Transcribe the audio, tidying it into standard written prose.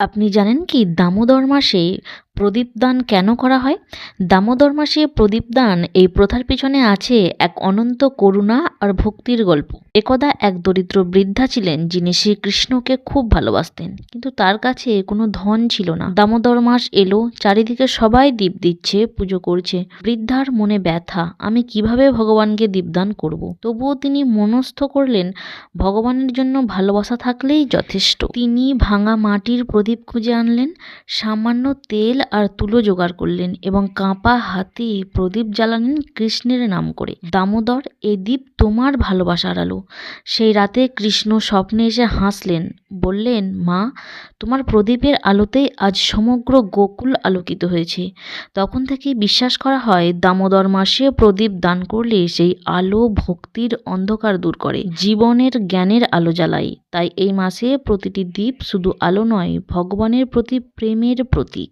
আপনি জানেন কি দামোদর মাসে প্রদীপদান কেন করা হয়? দামোদর মাসে প্রদীপদান এই প্রথার পিছনে আছে এক অনন্ত করুণা আর ভক্তির গল্প। একদা এক দরিদ্র বৃদ্ধা ছিলেন যিনি শ্রীকৃষ্ণকে খুব ভালোবাসতেন, কিন্তু তার কাছে কোনো ধন ছিল না। দামোদর মাস এলো, চারিদিকে সবাই দীপ দিচ্ছে, পুজো করছে। বৃদ্ধার মনে ব্যথা, আমি কিভাবে ভগবানকে দীপদান করব। তবুও তিনি মনস্থ করলেন ভগবানের জন্য ভালোবাসা থাকলেই যথেষ্ট। তিনি ভাঙা মাটির প্রদীপ খুঁজে আনলেন, সামান্য তেল আর তুলো জোগাড় করলেন এবং কাঁপা হাতে প্রদীপ জ্বালালেন কৃষ্ণের নাম করে। দামোদর, এই দ্বীপ তোমার ভালোবাসার আলো। সেই রাতে কৃষ্ণ স্বপ্নে এসে হাসলেন, বললেন, মা, তোমার প্রদীপের আলোতেই আজ সমগ্র গোকুল আলোকিত হয়েছে। তখন থেকেই বিশ্বাস করা হয় দামোদর মাসে প্রদীপ দান করলে সেই আলো ভক্তির অন্ধকার দূর করে, জীবনের জ্ঞানের আলো জ্বালায়। তাই এই মাসে প্রতিটি দ্বীপ শুধু আলো নয়, ভগবানের প্রতি প্রেমের প্রতীক।